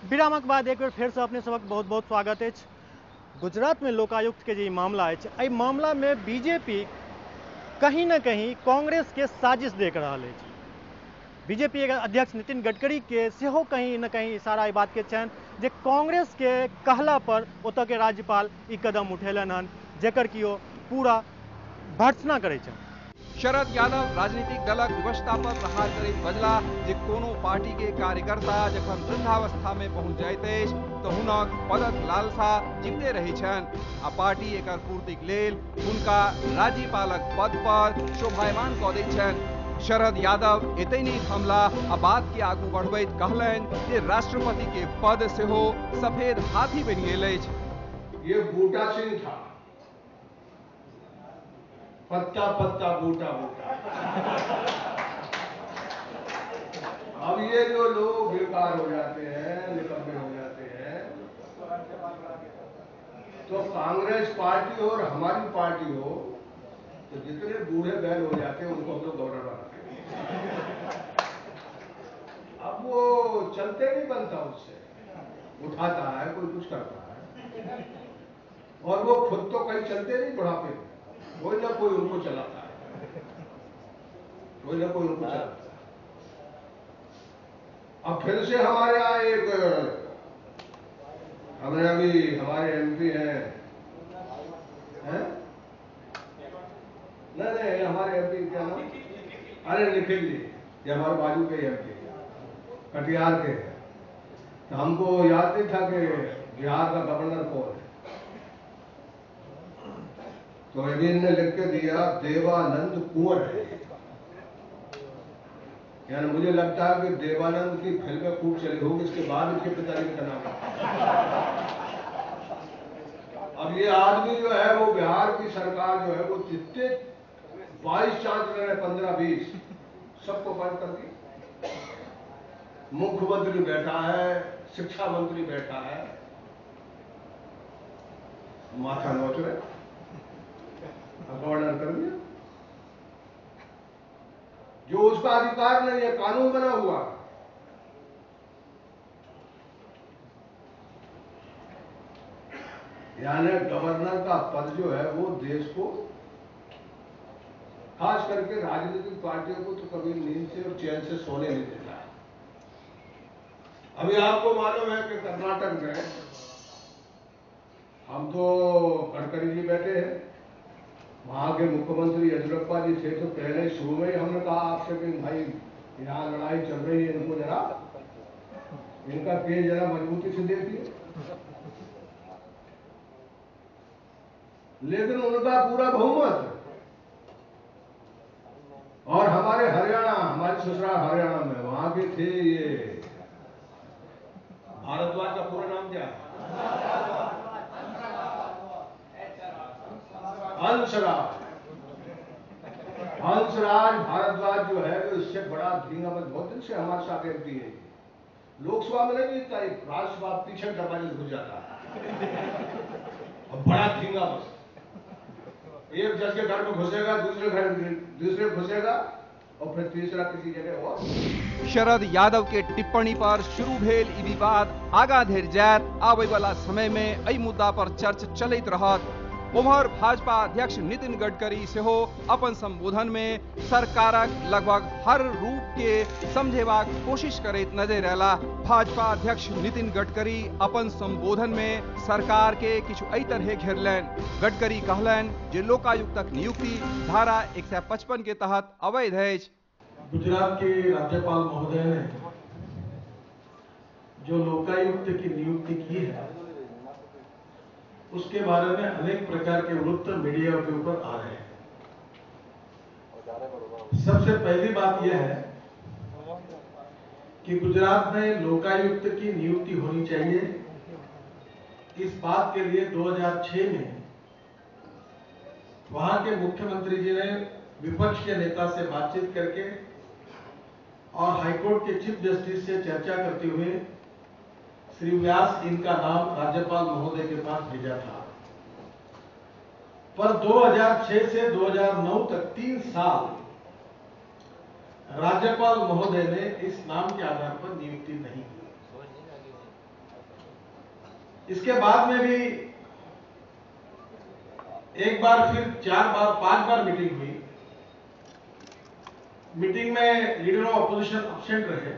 विरामक बाद एक बेर फेर से अपने सबक बहुत बहुत स्वागत है। गुजरात में लोकायुक्त के जो मामला है, एहि मामला में बीजेपी कहीं न कहीं कांग्रेस के साजिश देख रहा है। बीजेपी अध्यक्ष नितिन गडकरी के सेहो कहीं न कहीं इशारा बात के छन जे कांग्रेस के कहला पर ओतऽ के राज्यपाल ई कदम उठेलन हन जेकर कि ओ पूरा भर्त्सना करे छन। शरद यादव राजनीतिक दलक विवशता पर प्रहार करैत बजला जे कोनो पार्टी के कार्यकर्ता जखन वृद्धावस्था में पहुंच जाइत अछि तऽ हुनक पदक लालसा जीविते रहै छनि आ पार्टी एकर पूर्तिक लेल हुनका राज्यपालक पद पर शोभायमान कऽ दैत छनि। शरद यादव एतै नहि थमला आ बात के आगू बढ़बैत कहलनि जे राष्ट्रपति के पद सेहो सफेद हाथी बनि गेल अछि। ये बूटा सिंह था, पत्ता पत्ता बूटा बूटा। अब ये जो लोग बेकार हो जाते हैं, निकम्मे हो जाते हैं, तो कांग्रेस पार्टी हो और हमारी पार्टी हो तो जितने बूढ़े बैल हो जाते हैं उनको हम लोग गवर्नर बनाते हैं। अब वो चलते नहीं बनता, उससे उठाता है कोई कुछ करता है और वो खुद तो कहीं चलते नहीं बुढ़ापे में, कोई ना कोई उनको चलाता है, कोई ना कोई उनको चलाता है। अब फिर से हमारे यहाँ एक हमने अभी हमारे एमपी हैं, नहीं हमारे एमपी क्या नाम, अरे निखिल जी, ये हमारे बाजू के एमपी कटिहार के हैं, तो हमको याद नहीं था कि बिहार का गवर्नर कौन है, तो एडीन ने लिख के दिया देवानंद कुंवर है। यानी मुझे लगता है कि देवानंद की फिल्में खूब चली होगी, इसके बाद इनके पिताजी का नाम है। अब ये आदमी जो है वो बिहार की सरकार जो है वो जितने 22 चांसलर है 15-20 सबको बंद कर दी। मुख्यमंत्री बैठा है, शिक्षा मंत्री बैठा है, माथा नोच रहे, गवर्नर कर दिया जो उसका अधिकार नहीं है, कानून बना हुआ। यानी गवर्नर का पद जो है वो देश को, खास करके राजनीतिक पार्टियों को तो कभी नींद से और चैन से सोने नहीं देता है। अभी आपको मालूम है कि कर्नाटक में हम तो गडकरी जी बैठे हैं, वहां के मुख्यमंत्री येदियुरप्पा जी थे, तो पहले शुरू में ही हमने कहा आपसे कि भाई यहाँ लड़ाई चल रही है, इनको जरा इनका केस जरा मजबूती से देखिए, लेकिन उनका पूरा बहुमत। और हमारे हरियाणा, हमारे ससुराल हरियाणा में वहां के थे ये भारद्वाज, का पूरा नाम क्या है, हंसराज भारद्वाज जो है वो इससे बड़ा धींगा मत, बहुत दिन से हमारे साथ एमपी है, लोकसभा में नहीं जीतता, राज्यसभा पीछे दरवाजे से घुस जाता है और बड़ा धींगा बस, एक जज के घर में घुसेगा, दूसरे घुसेगा और फिर तीसरा किसी जगह और। शरद यादव के टिप्पणी पर शुरू भेल ई विवाद आगा धरि जायत, आबय वाला समय में एहि मुद्दा पर चर्चा चलैत रहत। उम्हर भाजपा अध्यक्ष नितिन गडकरी सेहो अपन संबोधन में सरकारक लगभग हर रूप के समझेबाक कोशिश करैत नजर अयला। भाजपा अध्यक्ष नितिन गडकरी अपन संबोधन में सरकार के किछु एहि तरहे घेरलनि। गडकरी कहलनि जे लोकायुक्तक नियुक्ति धारा 155 के तहत अवैध अछि। गुजरात के राज्यपाल महोदय ने जो लोकायुक्त की नियुक्ति की है उसके बारे में अनेक प्रकार के वृत्त मीडिया के ऊपर आ रहे हैं। सबसे पहली बात यह है कि गुजरात में लोकायुक्त की नियुक्ति होनी चाहिए। इस बात के लिए 2006 में वहां के मुख्यमंत्री जी ने विपक्ष के नेता से बातचीत करके और हाईकोर्ट के चीफ जस्टिस से चर्चा करते हुए श्री व्यास इनका नाम राज्यपाल महोदय के पास भेजा था। पर 2006 से 2009 तक 3 साल राज्यपाल महोदय ने इस नाम के आधार पर नियुक्ति नहीं की। इसके बाद में भी एक बार, फिर 4 बार, 5 बार मीटिंग हुई। मीटिंग में लीडर ऑफ अपोजिशन एब्सेंट रहे।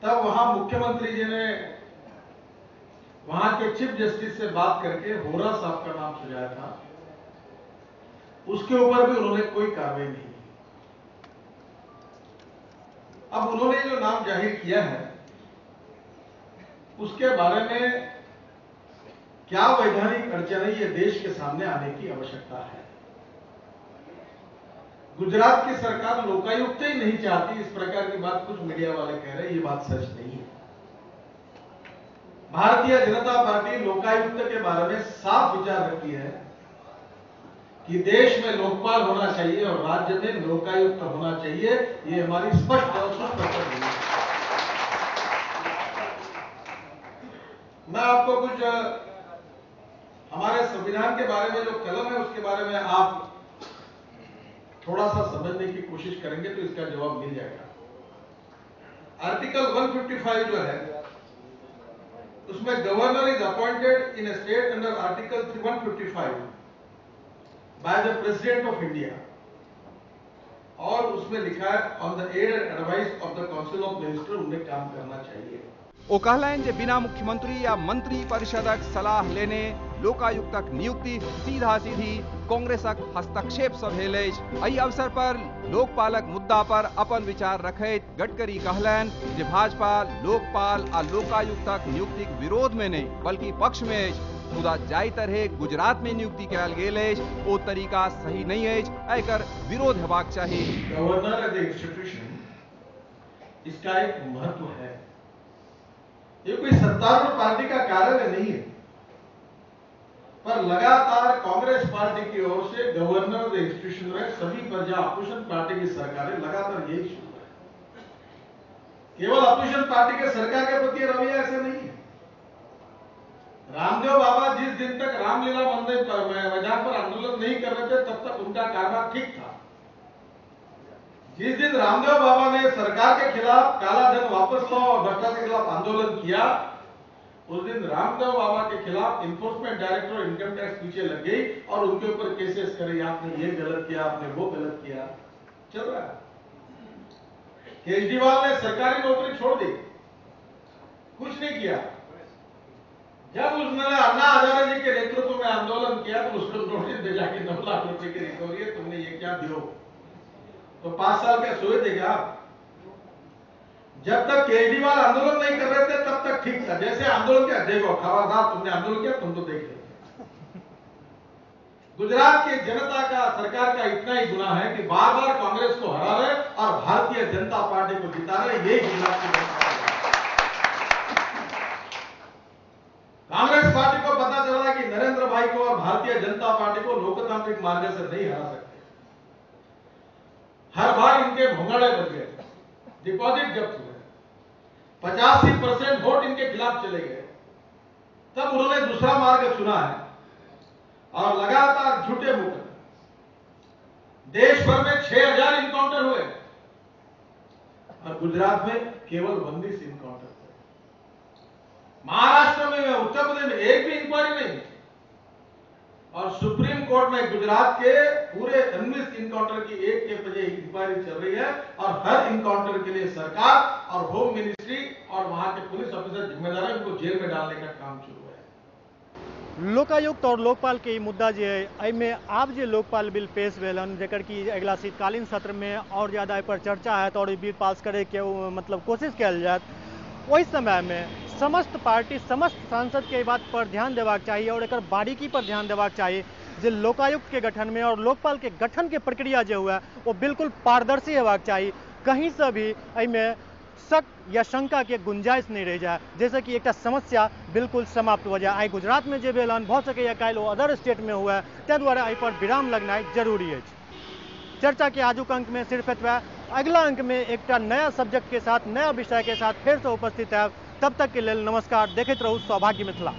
तब वहां मुख्यमंत्री जी ने वहां के चीफ जस्टिस से बात करके होरा साहब का नाम सुझाया था। उसके ऊपर भी उन्होंने कोई कार्रवाई नहीं की। अब उन्होंने जो नाम जाहिर किया है उसके बारे में क्या वैधानिक अड़चन है, ये देश के सामने आने की आवश्यकता है। गुजरात की सरकार लोकायुक्त ही नहीं चाहती, इस प्रकार की बात कुछ मीडिया वाले कह रहे हैं, ये बात सच नहीं है। भारतीय जनता पार्टी लोकायुक्त के बारे में साफ विचार रखती है कि देश में लोकपाल होना चाहिए और राज्य में लोकायुक्त होना चाहिए। ये हमारी स्पष्ट और सुस्पष्ट है। मैं आपको कुछ हमारे संविधान के बारे में जो कलम है उसके बारे में आप थोड़ा सा समझने की कोशिश करेंगे तो इसका जवाब मिल जाएगा। आर्टिकल 155 जो है उसमें governor is appointed in a state under article 155 by the president of India, और उसमें लिखा है on the aid and advice of the council of minister उन्हें काम करना चाहिए। ओ कहलन जे बिना मुख्यमंत्री या मंत्री परिषदक सलाह लेने लोकायुक्तक नियुक्ति सीधा सीधी कांग्रेसक हस्तक्षेप सँ भेल अछि। एहि अवसर पर लोकपालक मुद्दा पर अपन विचार रखैत गडकरी कहलन जे भाजपा लोकपाल आ लोकायुक्तक नियुक्तिक विरोध में नहीं बल्कि पक्ष में अछि। मुदा जाहि तरहे गुजरात में नियुक्ति कयल गेल अछि ओ तरीका सही नहीं अछि, एकर विरोध हेबाक चाही। गवर्नर एज ए इंस्टीट्यूशन इसका एक महत्व है। ये कोई सत्तारूढ़ पार्टी का कार्यालय नहीं है, पर लगातार कांग्रेस पार्टी की ओर से गवर्नर इंस्टीट्यूशन में सभी प्रजा अपोजिशन पार्टी की सरकारें लगातार यही शुरू है। केवल अपोजिशन पार्टी के सरकार के प्रति रवैया ऐसा नहीं है। रामदेव बाबा जिस दिन तक रामलीला मंदिर पर मैदान पर आंदोलन नहीं कर रहे थे तब तक उनका कारभार ठीक था। जिस दिन रामदेव बाबा ने सरकार के खिलाफ काला धन वापस लाओ और भ्रष्टाचार के खिलाफ आंदोलन किया, उस दिन रामदेव बाबा के खिलाफ इन्फोर्समेंट डायरेक्टर और इनकम टैक्स पीछे लग गई और उनके ऊपर केसेस करे, आपने ये गलत किया, आपने वो गलत किया, चल रहा है। केजरीवाल ने सरकारी नौकरी छोड़ दी, कुछ नहीं किया। जब उसने अन्ना हजारे जी के नेतृत्व में आंदोलन किया तो उसको नोटिस भेजा कि 9 लाख रुपए की रिकवरी है, तुमने ये क्या दियो? तो 5 साल क्या सोए थे क्या? जब तक केजरीवाल आंदोलन नहीं कर रहे थे तब तक ठीक था। जैसे आंदोलन किया, देखो खबरदार तुमने आंदोलन किया, तुम तो देख लो। गुजरात की जनता का, सरकार का इतना ही गुनाह है कि बार बार कांग्रेस को हरा रहे और भारतीय जनता पार्टी को जिता रहे। यही गुजरात की जनता है। कांग्रेस पार्टी को पता चल रहा है कि नरेंद्र भाई को और भारतीय जनता पार्टी को लोकतांत्रिक मार्ग से नहीं हरा सकते। हर बार इनके भोंगाड़े बन गए, डिपॉजिट जब्त हुए, 85% वोट इनके खिलाफ चले गए। तब उन्होंने दूसरा मार्ग चुना है और लगातार झूठे मुकदमे, देश भर में 6000 इनकाउंटर हुए और गुजरात में केवल 19 इनकाउंटर हुए। महाराष्ट्र में, उत्तर प्रदेश में एक भी इंक्वायरी नहीं। और सुप्रीम कोर्ट में गुजरात के पूरे 19 इनकाउंटर की एक के बजाय इंक्वायरी चल रही है और हर इनकाउंटर के लिए सरकार और होम मिनिस्ट्री और वहां के पुलिस ऑफिसर जिम्मेदार है, उनको जेल में डालने का काम शुरू है। लोकायुक्त और लोकपाल के मुद्दा जो है, एहिमे आब जे लोकपाल बिल पेश भेल हन, जेकर कि अगला शीतकालीन सत्र में और ज्यादा एहि पर चर्चा हैत और बिल पास करे के मतलब कोशिश कयल जायत। ओहि समय में समस्त पार्टी, समस्त सांसद के बात पर ध्यान देबाक चाहिए और एकर बारीकी पर ध्यान देबाक चाहिए जे लोकायुक्त के गठन में और लोकपाल के गठन के प्रक्रिया जो हुआ वो बिल्कुल पारदर्शी हेबाक चाहिए। कहीं से भी एहिमे शक या शंका के गुंजाइश नहीं रह जाए, जैसे कि एक समस्या बिल्कुल समाप्त हो जाए। आई गुजरात में जे भेल हन, भ सकैया काल्हि अदर स्टेट में हुआ, ताहि दुआरे एहि पर विराम लगनाइ जरूरी है। चर्चा के आजुक अंक में सिर्फ एतबा। अगला अंक में एक नया सब्जेक्ट के साथ, नया विषय के साथ फिर से उपस्थित है। तब तक के लिए नमस्कार। देखते रहू सौभाग्य मिथिला।